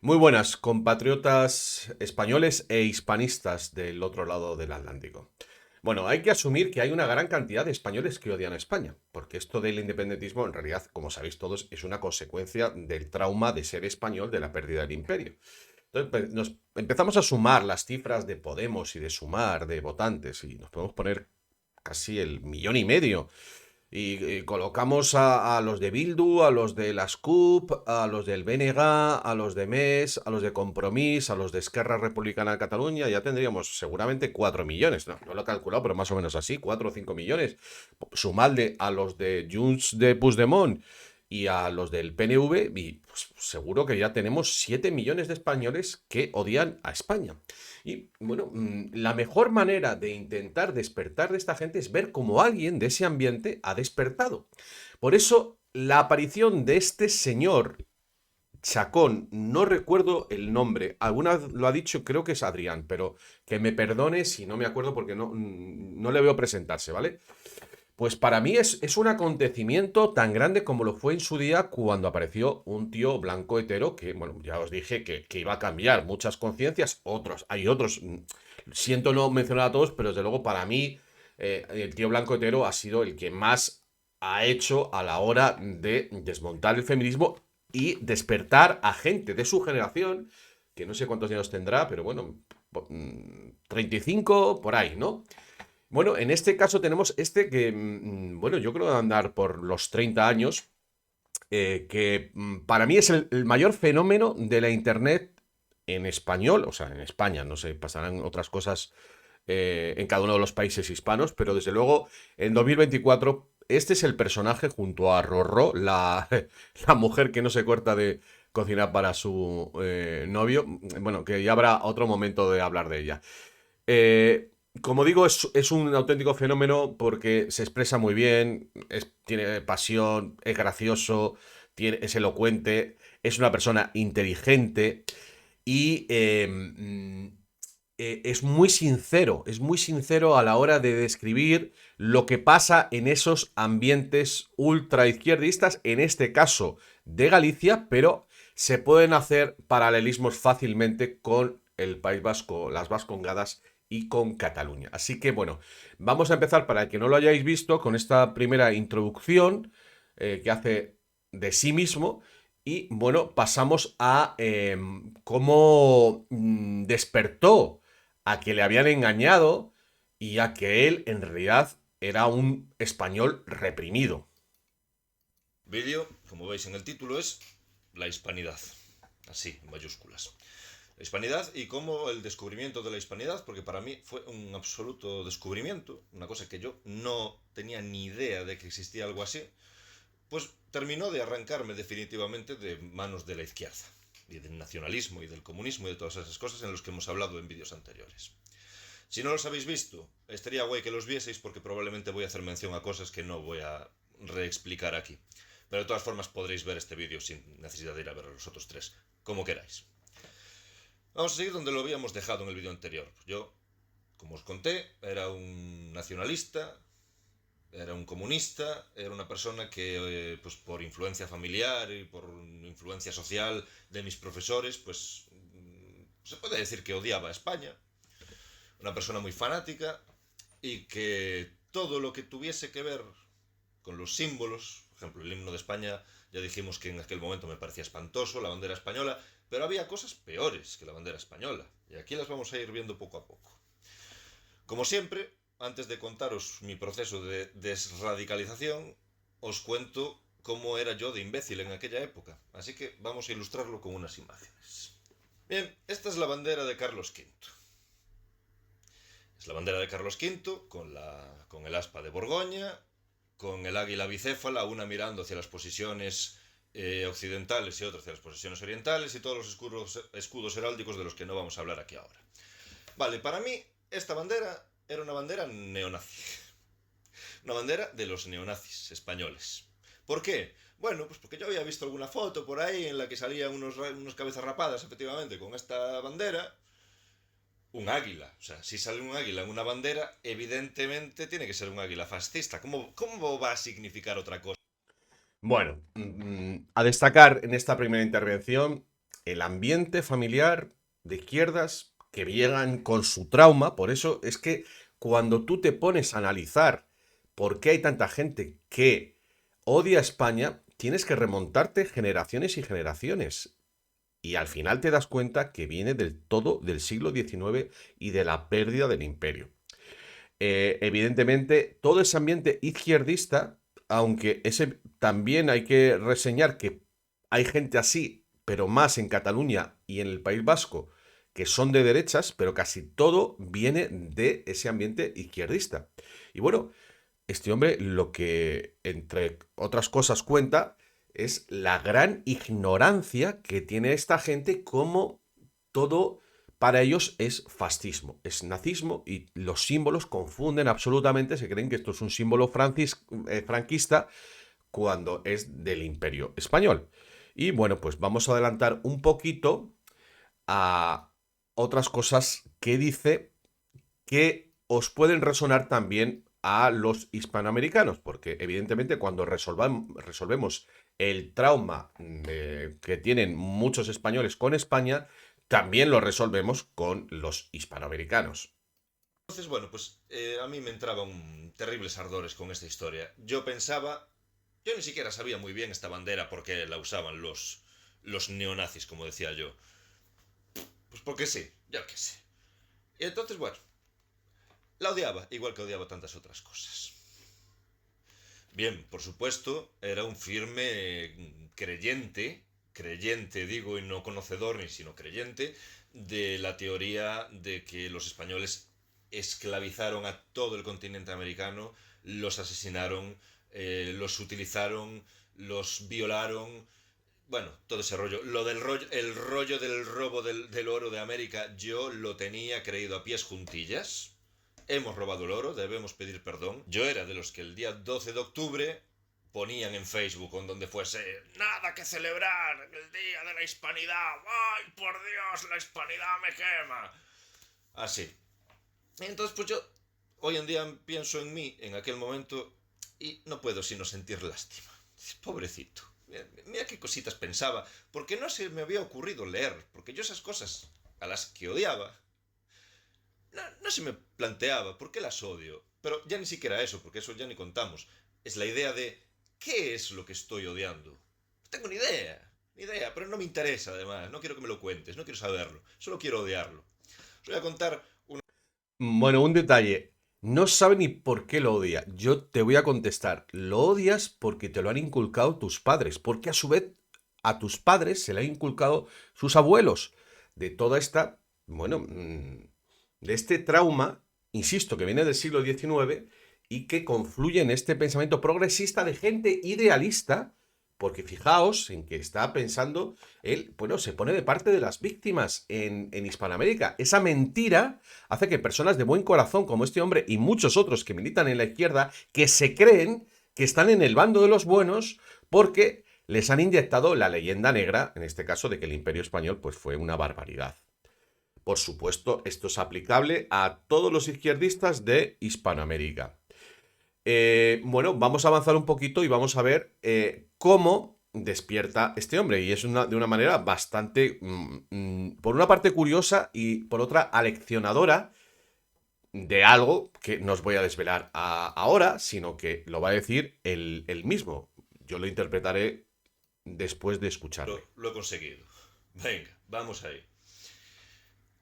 Muy buenas, compatriotas españoles e hispanistas del otro lado del Atlántico. Bueno, hay que asumir que hay una gran cantidad de españoles que odian a España, porque esto del independentismo, en realidad, como sabéis todos, es una consecuencia del trauma de ser español de la pérdida del imperio. Entonces, nos empezamos a sumar las cifras de Podemos y de Sumar, de votantes, y nos podemos poner casi el millón y medio y colocamos a los de Bildu, a los de las CUP, a los del BNG, a los de MES, a los de Compromís, a los de Esquerra Republicana de Cataluña. Ya tendríamos seguramente 4 millones. No lo he calculado, pero más o menos así, 4 o 5 millones. Sumadle a los de Junts de Puigdemont y a los del PNV, y pues, seguro que ya tenemos 7 millones de españoles que odian a España. Y bueno, la mejor manera de intentar despertar de esta gente es ver cómo alguien de ese ambiente ha despertado. Por eso, la aparición de este señor Chacón, no recuerdo el nombre, alguna vez lo ha dicho, creo que es Adrián, pero que me perdone si no me acuerdo porque no le veo presentarse, ¿vale? Pues para mí es un acontecimiento tan grande como lo fue en su día cuando apareció un tío blanco hetero que, bueno, ya os dije que iba a cambiar muchas conciencias, hay otros, siento no mencionar a todos, pero desde luego para mí el tío blanco hetero ha sido el que más ha hecho a la hora de desmontar el feminismo y despertar a gente de su generación, que no sé cuántos años tendrá, pero bueno, 35 por ahí, ¿no? Bueno, en este caso tenemos este que, bueno, yo creo que va a andar por los 30 años, que para mí es el mayor fenómeno de la Internet en español, o sea, en España, no sé, pasarán otras cosas en cada uno de los países hispanos, pero desde luego en 2024 este es el personaje junto a Rorró, la mujer que no se corta de cocinar para su novio, bueno, que ya habrá otro momento de hablar de ella. Como digo, es un auténtico fenómeno porque se expresa muy bien, tiene pasión, es gracioso, es elocuente, es una persona inteligente y es muy sincero a la hora de describir lo que pasa en esos ambientes ultraizquierdistas, en este caso de Galicia, pero se pueden hacer paralelismos fácilmente con el País Vasco, las Vascongadas y con Cataluña. Así que bueno, vamos a empezar para el que no lo hayáis visto con esta primera introducción que hace de sí mismo y bueno, pasamos a cómo despertó a que le habían engañado y a que él en realidad era un español reprimido. Vídeo, como veis en el título, es la hispanidad. Así, en mayúsculas. La hispanidad y cómo el descubrimiento de la hispanidad, porque para mí fue un absoluto descubrimiento, una cosa que yo no tenía ni idea de que existía algo así, pues terminó de arrancarme definitivamente de manos de la izquierda, y del nacionalismo y del comunismo y de todas esas cosas en los que hemos hablado en vídeos anteriores. Si no los habéis visto, estaría guay que los vieseis porque probablemente voy a hacer mención a cosas que no voy a reexplicar aquí. Pero de todas formas podréis ver este vídeo sin necesidad de ir a ver a los otros tres, como queráis. Vamos a seguir donde lo habíamos dejado en el vídeo anterior. Yo, como os conté, era un nacionalista, era un comunista, era una persona que, pues por influencia familiar y por influencia social de mis profesores, pues se puede decir que odiaba a España. Una persona muy fanática y que todo lo que tuviese que ver con los símbolos, por ejemplo, el himno de España, ya dijimos que en aquel momento me parecía espantoso, la bandera española, pero había cosas peores que la bandera española, y aquí las vamos a ir viendo poco a poco. Como siempre, antes de contaros mi proceso de desradicalización, os cuento cómo era yo de imbécil en aquella época, así que vamos a ilustrarlo con unas imágenes. Bien, esta es la bandera de Carlos V. Es la bandera de Carlos V con el aspa de Borgoña, con el águila bicéfala, una mirando hacia las posiciones occidentales y otra hacia las posiciones orientales, y todos los escudos heráldicos de los que no vamos a hablar aquí ahora. Vale, para mí esta bandera era una bandera neonazi. Una bandera de los neonazis españoles. ¿Por qué? Bueno, pues porque yo había visto alguna foto por ahí en la que salían unos cabezas rapadas, efectivamente, con esta bandera. Un águila. O sea, si sale un águila en una bandera, evidentemente tiene que ser un águila fascista. ¿Cómo va a significar otra cosa? Bueno, a destacar en esta primera intervención el ambiente familiar de izquierdas que llegan con su trauma. Por eso es que cuando tú te pones a analizar por qué hay tanta gente que odia a España, tienes que remontarte generaciones y generaciones. Y al final te das cuenta que viene del todo del siglo XIX y de la pérdida del imperio. Evidentemente, todo ese ambiente izquierdista, aunque ese también hay que reseñar que hay gente así, pero más en Cataluña y en el País Vasco, que son de derechas, pero casi todo viene de ese ambiente izquierdista. Y bueno, este hombre lo que, entre otras cosas, cuenta es la gran ignorancia que tiene esta gente, como todo para ellos es fascismo, es nazismo, y los símbolos confunden absolutamente, se creen que esto es un símbolo franquista cuando es del Imperio Español. Y bueno, pues vamos a adelantar un poquito a otras cosas que dice que os pueden resonar también a los hispanoamericanos, porque evidentemente cuando resolvemos el trauma que tienen muchos españoles con España, también lo resolvemos con los hispanoamericanos. Entonces, bueno, pues a mí me entraban terribles ardores con esta historia. Yo ni siquiera sabía muy bien esta bandera porque la usaban los neonazis, como decía yo. Pues porque sí, yo qué sé. Y entonces, bueno, la odiaba, igual que odiaba tantas otras cosas. Bien, por supuesto, era un firme creyente digo, y no conocedor ni sino creyente, de la teoría de que los españoles esclavizaron a todo el continente americano, los asesinaron, los utilizaron, los violaron, bueno, todo ese rollo. El rollo del robo del oro de América, yo lo tenía creído a pies juntillas. Hemos robado el oro, debemos pedir perdón. Yo era de los que el día 12 de octubre ponían en Facebook o en donde fuese: nada que celebrar, el día de la hispanidad. ¡Ay, por Dios, la hispanidad me quema! Así. Entonces, pues yo hoy en día pienso en mí, en aquel momento, y no puedo sino sentir lástima. Pobrecito. Mira qué cositas pensaba, porque no se me había ocurrido leer, porque yo esas cosas a las que odiaba no se me planteaba por qué las odio. Pero ya ni siquiera eso, porque eso ya ni contamos. Es la idea de qué es lo que estoy odiando. No tengo ni idea, pero no me interesa además. No quiero que me lo cuentes, no quiero saberlo. Solo quiero odiarlo. Os voy a contar una... Bueno, un detalle. No sabe ni por qué lo odia. Yo te voy a contestar. Lo odias porque te lo han inculcado tus padres, porque a su vez a tus padres se le han inculcado sus abuelos. De toda esta, bueno, de este trauma, insisto, que viene del siglo XIX y que confluye en este pensamiento progresista de gente idealista, porque fijaos en que está pensando, él, bueno, se pone de parte de las víctimas en Hispanoamérica. Esa mentira hace que personas de buen corazón como este hombre y muchos otros que militan en la izquierda, que se creen que están en el bando de los buenos porque les han inyectado la leyenda negra, en este caso de que el Imperio Español pues fue una barbaridad. Por supuesto, esto es aplicable a todos los izquierdistas de Hispanoamérica. Bueno, vamos a avanzar un poquito y vamos a ver cómo despierta este hombre. Y es de una manera bastante, por una parte curiosa y por otra aleccionadora de algo que no os voy a desvelar ahora, sino que lo va a decir él mismo. Yo lo interpretaré después de escucharle. Lo he conseguido. Venga, vamos ahí.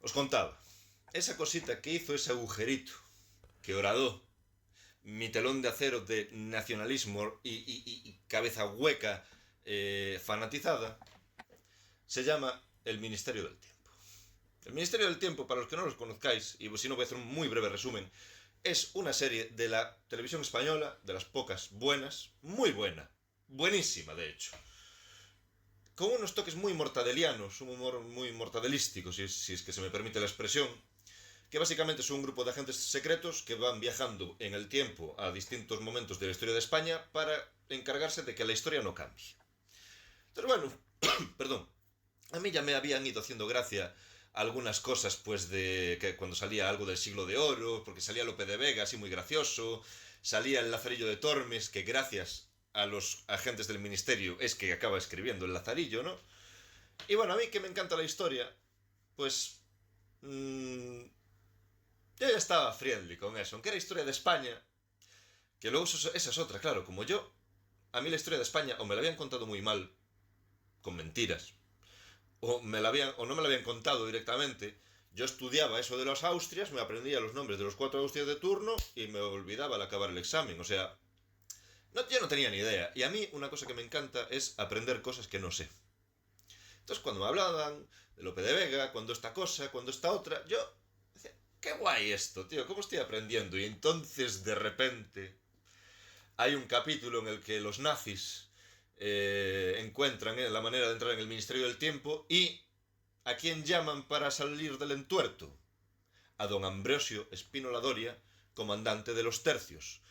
Os contaba. Esa cosita que hizo ese agujerito, que horadó mi telón de acero de nacionalismo y cabeza hueca fanatizada, se llama el Ministerio del Tiempo. El Ministerio del Tiempo, para los que no los conozcáis, y si no voy a hacer un muy breve resumen, es una serie de la televisión española, de las pocas buenas, muy buena, buenísima de hecho, con unos toques muy mortadelianos, un humor muy mortadelístico, si es que se me permite la expresión, que básicamente son un grupo de agentes secretos que van viajando en el tiempo a distintos momentos de la historia de España para encargarse de que la historia no cambie. Pero bueno, perdón, a mí ya me habían ido haciendo gracia algunas cosas, pues, de que cuando salía algo del Siglo de Oro, porque salía Lope de Vega, así muy gracioso, salía el Lazarillo de Tormes, que gracias a los agentes del ministerio es que acaba escribiendo el Lazarillo, ¿no? Y bueno, a mí que me encanta la historia, pues yo ya estaba friendly con eso, aunque era historia de España, que luego esa es otra, claro, como yo, a mí la historia de España o me la habían contado muy mal, con mentiras, o no me la habían contado directamente. Yo estudiaba eso de las Austrias, me aprendía los nombres de los 4 Austrias de turno y me olvidaba al acabar el examen. O sea, yo no tenía ni idea. Y a mí una cosa que me encanta es aprender cosas que no sé. Entonces cuando me hablaban de Lope de Vega, cuando esta cosa, cuando esta otra, yo decía, qué guay esto, tío, ¿cómo estoy aprendiendo? Y entonces de repente hay un capítulo en el que los nazis encuentran la manera de entrar en el Ministerio del Tiempo y ¿a quién llaman para salir del entuerto? A don Ambrosio Espínola Doria, comandante de los tercios.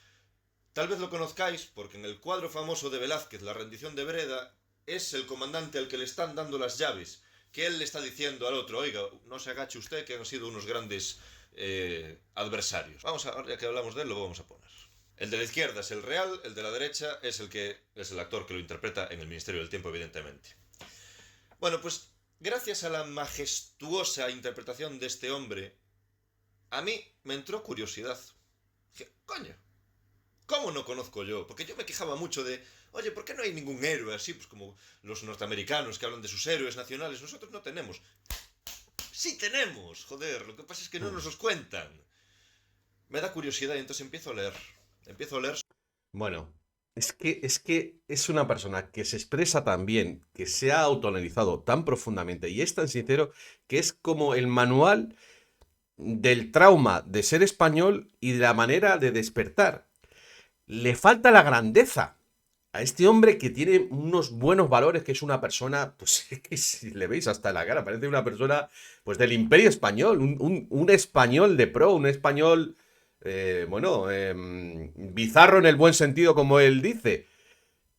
Tal vez lo conozcáis porque en el cuadro famoso de Velázquez, La rendición de Breda, es el comandante al que le están dando las llaves, que él le está diciendo al otro, oiga, no se agache usted que han sido unos grandes adversarios. Vamos a, ya que hablamos de él, lo vamos a poner. El de la izquierda es el real, el de la derecha es el actor que lo interpreta en el Ministerio del Tiempo, evidentemente. Bueno, pues gracias a la majestuosa interpretación de este hombre, a mí me entró curiosidad. Dije, coño, ¿cómo no conozco yo? Porque yo me quejaba mucho de, oye, ¿por qué no hay ningún héroe así? Pues como los norteamericanos que hablan de sus héroes nacionales, nosotros no tenemos. Sí tenemos, joder, lo que pasa es que no nos los cuentan. Me da curiosidad y entonces empiezo a leer. Empiezo a leer. Bueno, es que es una persona que se expresa tan bien, que se ha autoanalizado tan profundamente y es tan sincero que es como el manual del trauma de ser español y de la manera de despertar. Le falta la grandeza a este hombre que tiene unos buenos valores, que es una persona, pues es que si le veis hasta la cara, parece una persona pues del Imperio Español, un español de pro, un español, bizarro en el buen sentido, como él dice.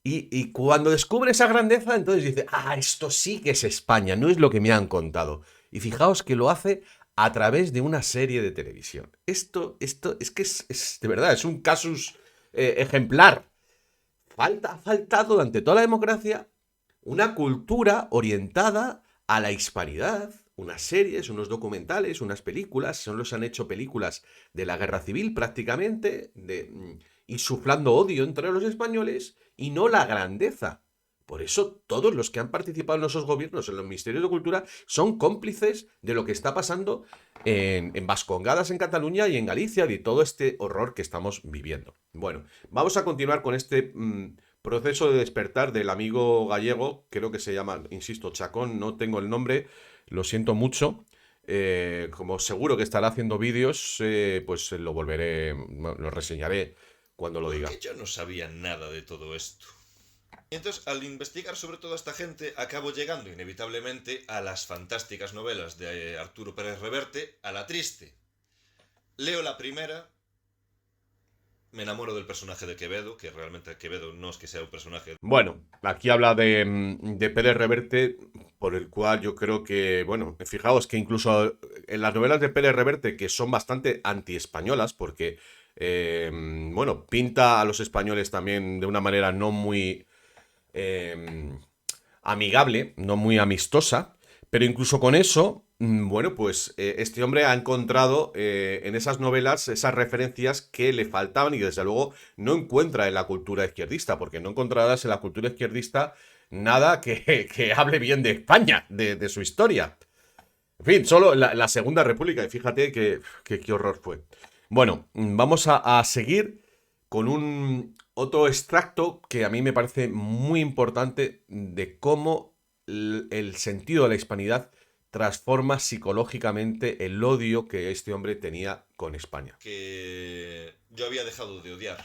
Y cuando descubre esa grandeza, entonces dice, ah, esto sí que es España, no es lo que me han contado. Y fijaos que lo hace a través de una serie de televisión. Esto es que de verdad, es un casus ejemplar. Ha faltado durante toda la democracia una cultura orientada a la hispanidad, unas series, unos documentales, unas películas, solo se han hecho películas de la guerra civil prácticamente, insuflando odio entre los españoles y no la grandeza. Por eso todos los que han participado en esos gobiernos, en los ministerios de cultura, son cómplices de lo que está pasando en Vascongadas, en Cataluña y en Galicia, de todo este horror que estamos viviendo. Bueno, vamos a continuar con este proceso de despertar del amigo gallego, creo que se llama, insisto, Chacón, no tengo el nombre, lo siento mucho. Como seguro que estará haciendo vídeos, pues lo volveré, lo reseñaré cuando lo diga. Porque yo no sabía nada de todo esto. Y entonces, al investigar sobre toda esta gente, acabo llegando inevitablemente a las fantásticas novelas de Arturo Pérez Reverte, a la triste. Leo la primera, me enamoro del personaje de Quevedo, que realmente Quevedo no es que sea un personaje. Bueno, aquí habla de Pérez Reverte, por el cual yo creo que, bueno, fijaos que incluso en las novelas de Pérez Reverte, que son bastante anti-españolas, porque, bueno, pinta a los españoles también de una manera no muy eh, amigable, no muy amistosa, pero incluso con eso, bueno, pues este hombre ha encontrado en esas novelas esas referencias que le faltaban y desde luego no encuentra en la cultura izquierdista, porque no encontrarás en la cultura izquierdista nada que hable bien de España, de su historia. En fin, solo la Segunda República, y fíjate qué horror fue. Bueno, vamos a seguir con un otro extracto que a mí me parece muy importante de cómo el sentido de la hispanidad transforma psicológicamente el odio que este hombre tenía con España. Que yo había dejado de odiar.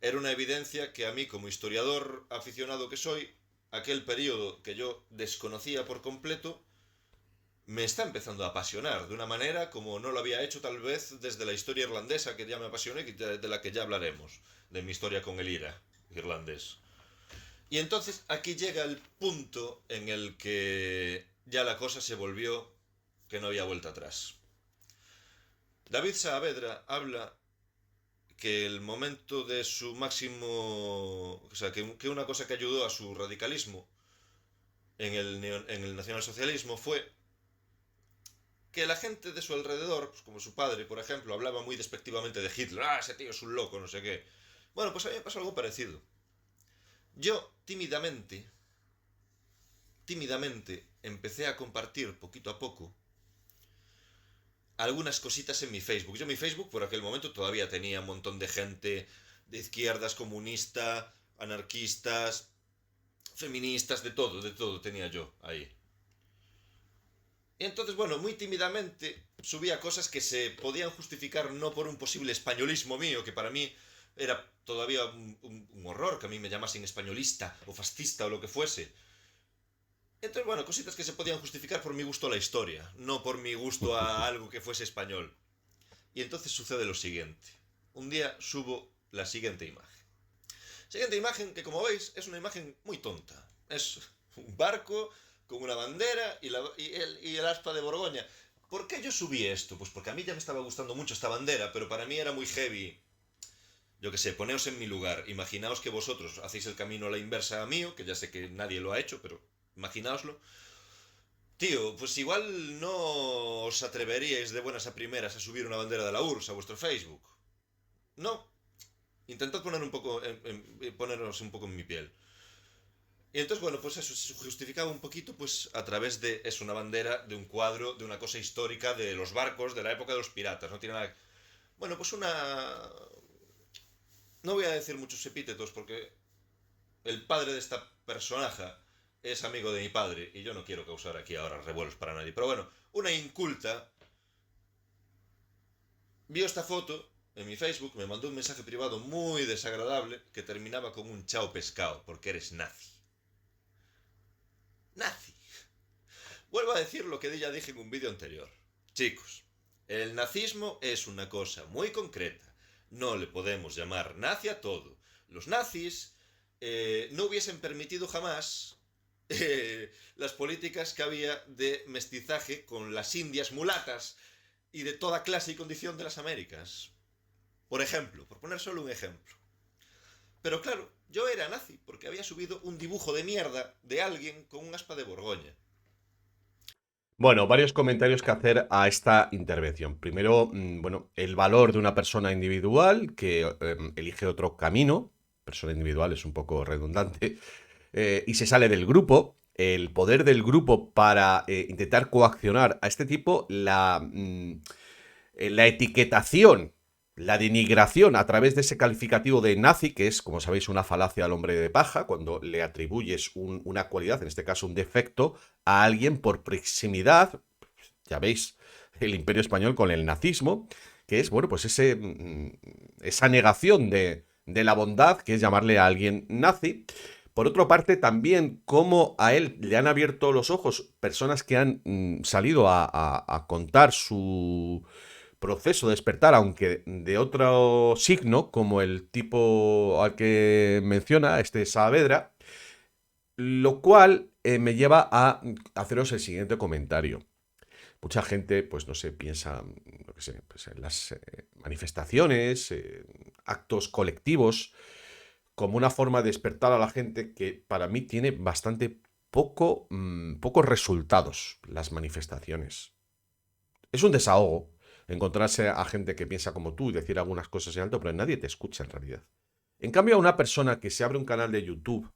Era una evidencia que a mí, como historiador aficionado que soy, aquel periodo que yo desconocía por completo, me está empezando a apasionar de una manera como no lo había hecho tal vez desde la historia irlandesa, que ya me apasioné y de la que ya hablaremos, de mi historia con el IRA irlandés. Y entonces aquí llega el punto en el que ya la cosa se volvió que no había vuelta atrás. David Saavedra habla que el momento de su máximo, o sea, que una cosa que ayudó a su radicalismo en el nacionalsocialismo fue que la gente de su alrededor, pues como su padre, por ejemplo, hablaba muy despectivamente de Hitler. Ah, ese tío es un loco, no sé qué. Bueno, pues a mí me pasó algo parecido. Yo, tímidamente, empecé a compartir poquito a poco algunas cositas en mi Facebook. Yo mi Facebook por aquel momento todavía tenía un montón de gente de izquierdas, comunista, anarquistas, feministas, de todo tenía yo ahí. Y entonces, bueno, muy tímidamente subía cosas que se podían justificar no por un posible españolismo mío, que para mí era todavía un horror que a mí me llamasen españolista o fascista o lo que fuese. Entonces, bueno, cositas que se podían justificar por mi gusto a la historia, no por mi gusto a algo que fuese español. Y entonces sucede lo siguiente. Un día subo la siguiente imagen. Siguiente imagen que, como veis, es una imagen muy tonta. Es un barco con una bandera y el aspa de Borgoña. ¿Por qué yo subí esto? Pues porque a mí ya me estaba gustando mucho esta bandera, pero para mí era muy heavy. Yo qué sé, poneos en mi lugar. Imaginaos que vosotros hacéis el camino a la inversa a mío, que ya sé que nadie lo ha hecho, pero imaginaoslo. Tío, pues igual no os atreveríais de buenas a primeras a subir una bandera de la URSS a vuestro Facebook. No. Intentad poneros un poco en mi piel. Y entonces, bueno, pues eso se justificaba un poquito, pues a través de, es una bandera, de un cuadro, de una cosa histórica de los barcos de la época de los piratas. No tiene nada. Bueno, pues una. No voy a decir muchos epítetos porque el padre de esta personaje es amigo de mi padre y yo no quiero causar aquí ahora revuelos para nadie. Pero bueno, una inculta vio esta foto en mi Facebook, me mandó un mensaje privado muy desagradable que terminaba con un chao pescado, porque eres nazi. Nazi. Vuelvo a decir lo que ya dije en un vídeo anterior. Chicos, el nazismo es una cosa muy concreta. No le podemos llamar nazi a todo. Los nazis no hubiesen permitido jamás las políticas que había de mestizaje con las indias mulatas y de toda clase y condición de las Américas. Por ejemplo, por poner solo un ejemplo. Pero claro, yo era nazi porque había subido un dibujo de mierda de alguien con un aspa de Borgoña. Bueno, varios comentarios que hacer a esta intervención. Primero, bueno, el valor de una persona individual que elige otro camino. Persona individual es un poco redundante. Y se sale del grupo. El poder del grupo para intentar coaccionar a este tipo, la etiquetación, la denigración a través de ese calificativo de nazi, que es, como sabéis, una falacia al hombre de paja, cuando le atribuyes una cualidad, en este caso un defecto, a alguien por proximidad, ya veis, el Imperio Español con el nazismo, que es, bueno, pues esa negación de la bondad, que es llamarle a alguien nazi. Por otra parte, también cómo a él le han abierto los ojos personas que han salido a contar su proceso de despertar, aunque de otro signo, como el tipo al que menciona, este Saavedra, lo cual me lleva a haceros el siguiente comentario. Mucha gente, pues no sé, piensa, no sé, pues en las manifestaciones, actos colectivos, como una forma de despertar a la gente que para mí tiene bastante pocos resultados las manifestaciones. Es un desahogo encontrarse a gente que piensa como tú y decir algunas cosas en alto, pero nadie te escucha en realidad. En cambio, a una persona que se abre un canal de YouTube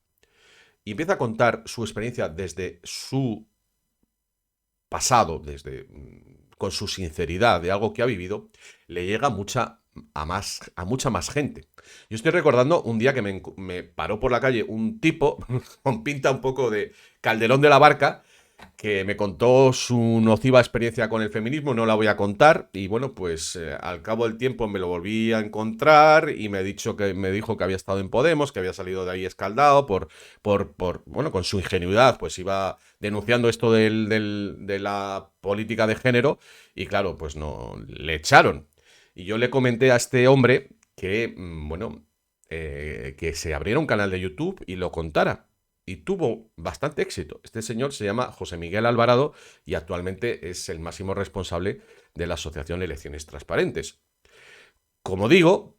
y empieza a contar su experiencia desde su pasado, con su sinceridad de algo que ha vivido, le llega a mucha más gente. Yo estoy recordando un día que me paró por la calle un tipo con pinta un poco de Calderón de la Barca, que me contó su nociva experiencia con el feminismo, no la voy a contar, y bueno, pues al cabo del tiempo me lo volví a encontrar y me dijo que había estado en Podemos, que había salido de ahí escaldado bueno, con su ingenuidad, pues iba denunciando esto de la política de género, y claro, pues no, le echaron. Y yo le comenté a este hombre que, bueno, que se abriera un canal de YouTube y lo contara. Y tuvo bastante éxito. Este señor se llama José Miguel Alvarado y actualmente es el máximo responsable de la Asociación Elecciones Transparentes. Como digo,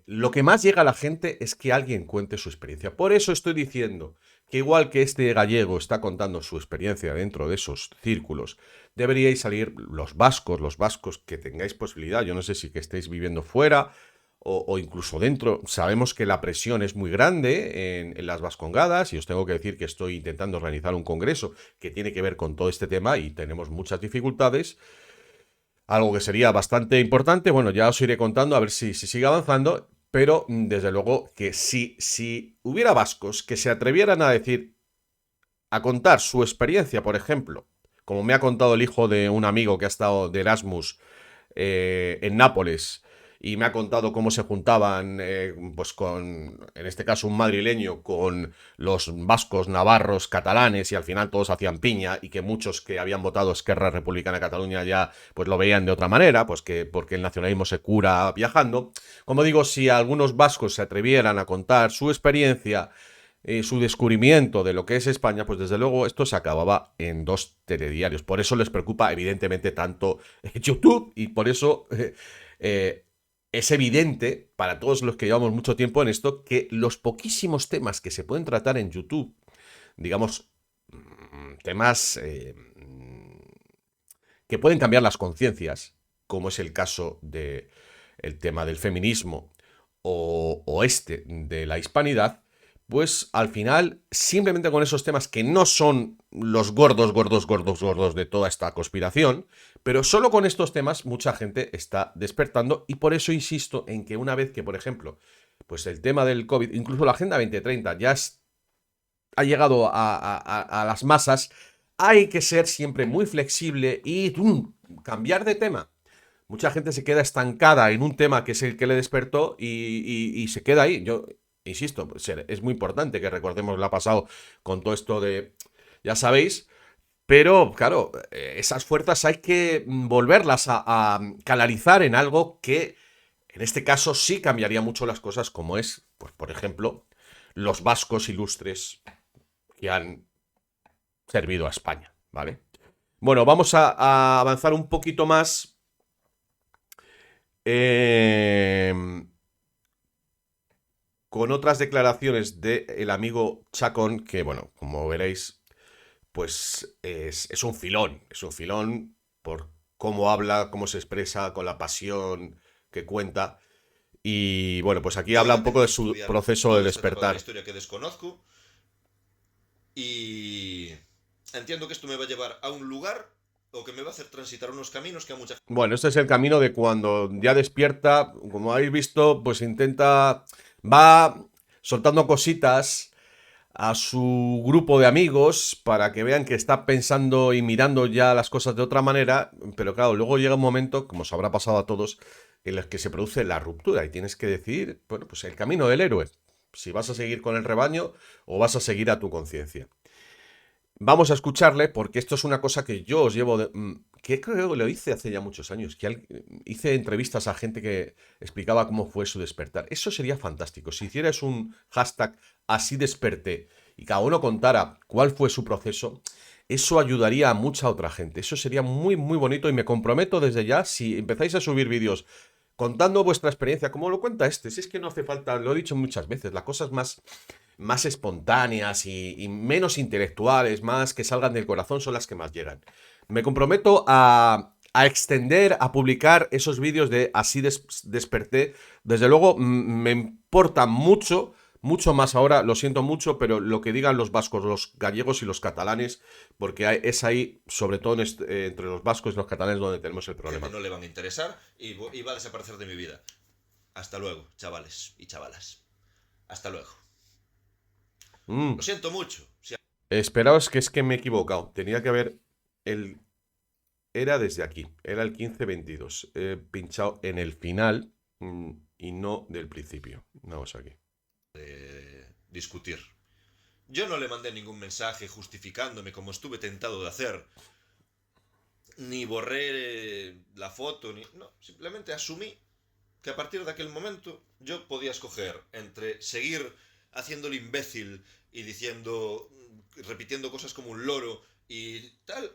lo que más llega a la gente es que alguien cuente su experiencia. Por eso estoy diciendo que igual que este gallego está contando su experiencia dentro de esos círculos, deberíais salir los vascos que tengáis posibilidad. Yo no sé si que estéis viviendo fuera o incluso dentro. Sabemos que la presión es muy grande en las Vascongadas y os tengo que decir que estoy intentando organizar un congreso que tiene que ver con todo este tema y tenemos muchas dificultades. Algo que sería bastante importante. Bueno, ya os iré contando a ver si sigue avanzando. Pero desde luego que si hubiera vascos que se atrevieran a decir, a contar su experiencia, por ejemplo, como me ha contado el hijo de un amigo que ha estado de Erasmus en Nápoles y me ha contado cómo se juntaban, pues con, en este caso, un madrileño con los vascos, navarros, catalanes y al final todos hacían piña y que muchos que habían votado Esquerra Republicana de Cataluña ya pues lo veían de otra manera, pues que porque el nacionalismo se cura viajando. Como digo, si algunos vascos se atrevieran a contar su experiencia, su descubrimiento de lo que es España, pues desde luego esto se acababa en 2 telediarios. Por eso les preocupa evidentemente tanto YouTube y por eso es evidente para todos los que llevamos mucho tiempo en esto que los poquísimos temas que se pueden tratar en YouTube, digamos, temas que pueden cambiar las conciencias, como es el caso de el tema del feminismo o este de la hispanidad, pues al final, simplemente con esos temas que no son los gordos, gordos, gordos, gordos de toda esta conspiración, pero solo con estos temas mucha gente está despertando y por eso insisto en que una vez que, por ejemplo, pues el tema del COVID, incluso la Agenda 2030 ya ha llegado a las masas, hay que ser siempre muy flexible y cambiar de tema. Mucha gente se queda estancada en un tema que es el que le despertó y se queda ahí. Yo insisto, pues, es muy importante que recordemos lo ha pasado con todo esto de, ya sabéis, pero claro, esas fuerzas hay que volverlas a canalizar en algo que en este caso sí cambiaría mucho las cosas, como es, pues por ejemplo, los vascos ilustres que han servido a España, ¿vale? Bueno, vamos a avanzar un poquito más. Eh, con otras declaraciones del amigo Chacón, que bueno, como veréis, pues es un filón por cómo habla, cómo se expresa, con la pasión que cuenta. Y bueno, pues aquí Yo habla ya un poco empecé de a su estudiar proceso de toda esta etapa de la despertar. historia que desconozco y entiendo que esto me va a llevar a un lugar o que me va a hacer transitar unos caminos que a mucha Bueno, este es el camino de cuando ya despierta, como habéis visto, pues intenta, va soltando cositas a su grupo de amigos para que vean que está pensando y mirando ya las cosas de otra manera, pero claro, luego llega un momento, como os habrá pasado a todos, en el que se produce la ruptura y tienes que decidir, bueno, pues el camino del héroe, si vas a seguir con el rebaño o vas a seguir a tu conciencia. Vamos a escucharle porque esto es una cosa que yo os llevo, que creo que lo hice hace ya muchos años, que hice entrevistas a gente que explicaba cómo fue su despertar. Eso sería fantástico. Si hicieras un hashtag así desperté y cada uno contara cuál fue su proceso, eso ayudaría a mucha otra gente. Eso sería muy, muy bonito y me comprometo desde ya, si empezáis a subir vídeos contando vuestra experiencia, como lo cuenta este, si es que no hace falta, lo he dicho muchas veces, las cosas más espontáneas y menos intelectuales, más que salgan del corazón, son las que más llegan. Me comprometo a extender, a publicar esos vídeos de así desperté. Desde luego, me importa mucho, mucho más ahora, lo siento mucho, pero lo que digan los vascos, los gallegos y los catalanes, porque es ahí, sobre todo entre los vascos y los catalanes, donde tenemos el gente problema. no le van a interesar y va a desaparecer de mi vida. Hasta luego, chavales y chavalas. Hasta luego. Lo Mm. siento mucho. Si Esperaos que es que me he equivocado. Tenía que haber el era desde aquí, era el 1522. He pinchado en el final y no del principio. Vamos aquí. discutir. Yo no le mandé ningún mensaje justificándome como estuve tentado de hacer. Ni borré la foto, ni... No, simplemente asumí que a partir de aquel momento yo podía escoger entre seguir haciendo el imbécil y diciendo, repitiendo cosas como un loro y tal,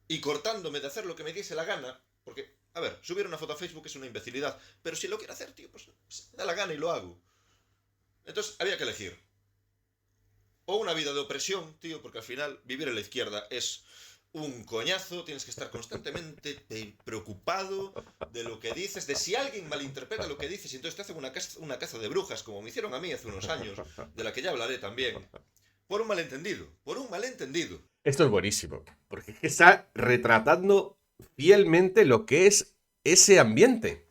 y cortándome de hacer lo que me diese la gana, porque, a ver, subir una foto a Facebook es una imbecilidad, pero si lo quiero hacer, tío, pues me da la gana y lo hago. Entonces había que elegir. o una vida de opresión, tío, porque al final vivir en la izquierda es un coñazo, tienes que estar constantemente preocupado de lo que dices, de si alguien malinterpreta lo que dices y entonces te hacen una caza de brujas, como me hicieron a mí hace unos años, de la que ya hablaré también, por un malentendido, por un malentendido. Esto es buenísimo, porque está retratando fielmente lo que es ese ambiente.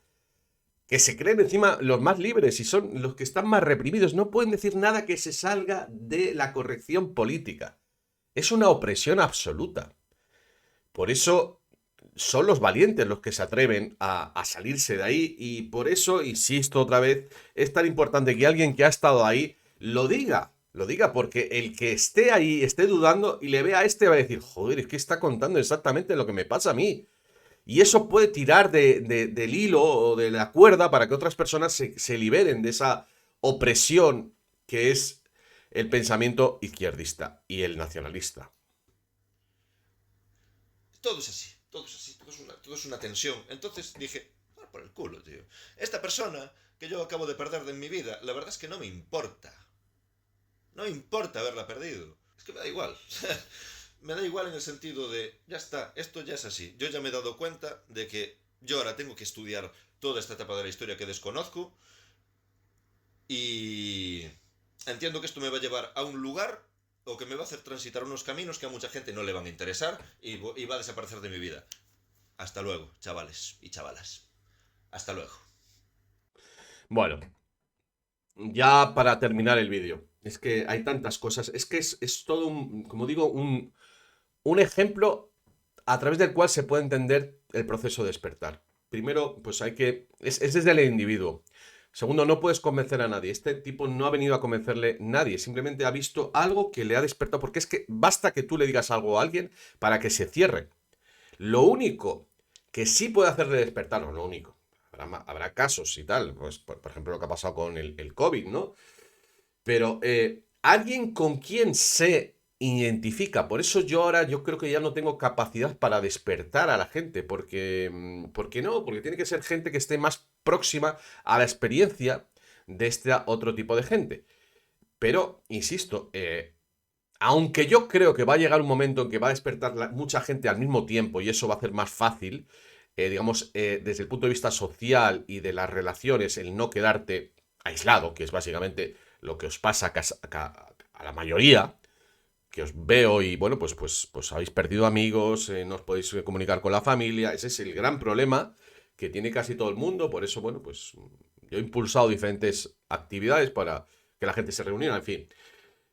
Que se creen encima los más libres y son los que están más reprimidos. No pueden decir nada que se salga de la corrección política. Es una opresión absoluta. Por eso son los valientes los que se atreven a salirse de ahí y por eso, insisto otra vez, es tan importante que alguien que ha estado ahí lo diga. Lo diga porque el que esté ahí, esté dudando y le vea a este va a decir, joder, es que está contando exactamente lo que me pasa a mí. Y eso puede tirar del hilo o de la cuerda para que otras personas se liberen de esa opresión que es el pensamiento izquierdista y el nacionalista. Todo es así, todo es así, todo es una tensión. Entonces dije, por el culo, tío. Esta persona que yo acabo de perder de mi vida, la verdad es que no me importa. No me importa haberla perdido. Es que me da igual. Me da igual en el sentido de, ya está, esto ya es así. Yo ya me he dado cuenta de que yo ahora tengo que estudiar toda esta etapa de la historia que desconozco y entiendo que esto me va a llevar a un lugar o que me va a hacer transitar unos caminos que a mucha gente no le van a interesar y va a desaparecer de mi vida. Hasta luego, chavales y chavalas. Hasta luego. Bueno, ya para terminar el vídeo. Es que hay tantas cosas. Es que es todo un, como digo, un ejemplo a través del cual se puede entender el proceso de despertar. Primero, pues hay que... Es desde el individuo. Segundo, no puedes convencer a nadie. Este tipo no ha venido a convencerle a nadie. Simplemente ha visto algo que le ha despertado. Porque es que basta que tú le digas algo a alguien para que se cierre. Lo único que sí puede hacerle despertar, no lo único. Habrá casos y tal. Pues, por ejemplo, lo que ha pasado con el COVID, ¿no? Pero alguien con quien se identifica. Por eso yo creo que ya no tengo capacidad para despertar a la gente. ¿Por qué no? Porque tiene que ser gente que esté más próxima a la experiencia de este otro tipo de gente. Pero, insisto, aunque yo creo que va a llegar un momento en que va a despertar mucha gente al mismo tiempo y eso va a hacer más fácil, digamos, desde el punto de vista social y de las relaciones, el no quedarte aislado, que es básicamente lo que os pasa a la mayoría, que os veo y bueno, pues habéis perdido amigos, no os podéis comunicar con la familia, ese es el gran problema que tiene casi todo el mundo, por eso, bueno, pues yo he impulsado diferentes actividades para que la gente se reuniera, en fin.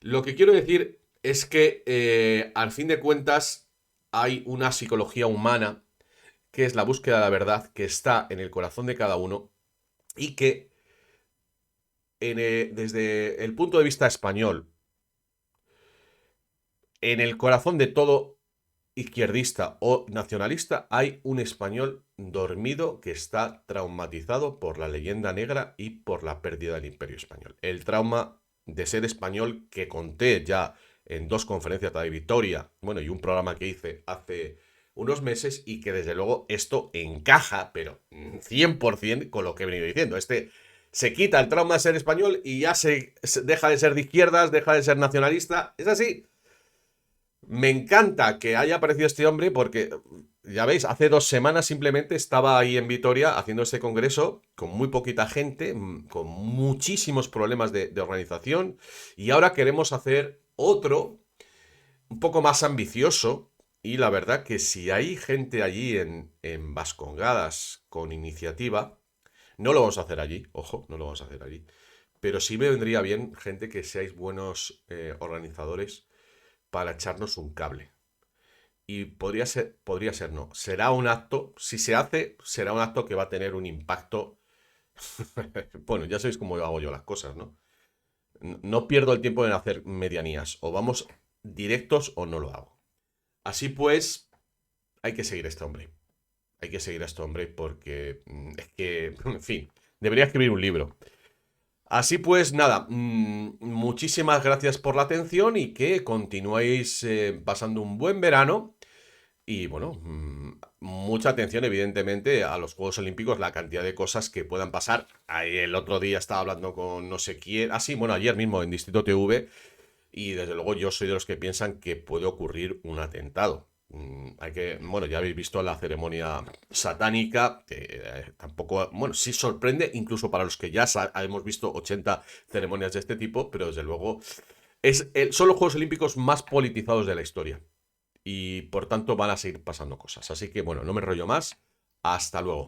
Lo que quiero decir es que al fin de cuentas hay una psicología humana que es la búsqueda de la verdad que está en el corazón de cada uno y que desde el punto de vista español, en el corazón de todo izquierdista o nacionalista hay un español dormido que está traumatizado por la leyenda negra y por la pérdida del imperio español. El trauma de ser español que conté ya en 2 conferencias de Vitoria, bueno, y un programa que hice hace unos meses y que desde luego esto encaja, pero 100% con lo que he venido diciendo. Se quita el trauma de ser español y ya se deja de ser de izquierdas, deja de ser nacionalista. Es así. Me encanta que haya aparecido este hombre porque, ya veis, hace 2 semanas simplemente estaba ahí en Vitoria haciendo este congreso con muy poquita gente, con muchísimos problemas de organización y ahora queremos hacer otro un poco más ambicioso y la verdad que si hay gente allí en Vascongadas con iniciativa, no lo vamos a hacer allí, ojo, no lo vamos a hacer allí, pero sí me vendría bien gente que seáis buenos organizadores para echarnos un cable. Y podría ser no. Será un acto, si se hace, será un acto que va a tener un impacto. Bueno, ya sabéis cómo hago yo las cosas, ¿no? No pierdo el tiempo en hacer medianías. O vamos directos o no lo hago. Así pues, hay que seguir a este hombre. Hay que seguir a este hombre porque es que, en fin, debería escribir un libro. Así pues, nada, muchísimas gracias por la atención y que continuéis pasando un buen verano. Y bueno, mucha atención evidentemente a los Juegos Olímpicos, la cantidad de cosas que puedan pasar. Ahí el otro día estaba hablando con no sé quién, sí, bueno, ayer mismo en Distrito TV, Y desde luego yo soy de los que piensan que puede ocurrir un atentado. Bueno, ya habéis visto la ceremonia satánica, que tampoco, bueno, sí sorprende, incluso para los que ya hemos visto 80 ceremonias de este tipo, pero desde luego son los Juegos Olímpicos más politizados de la historia. Y por tanto van a seguir pasando cosas. Así que bueno, no me enrollo más. Hasta luego.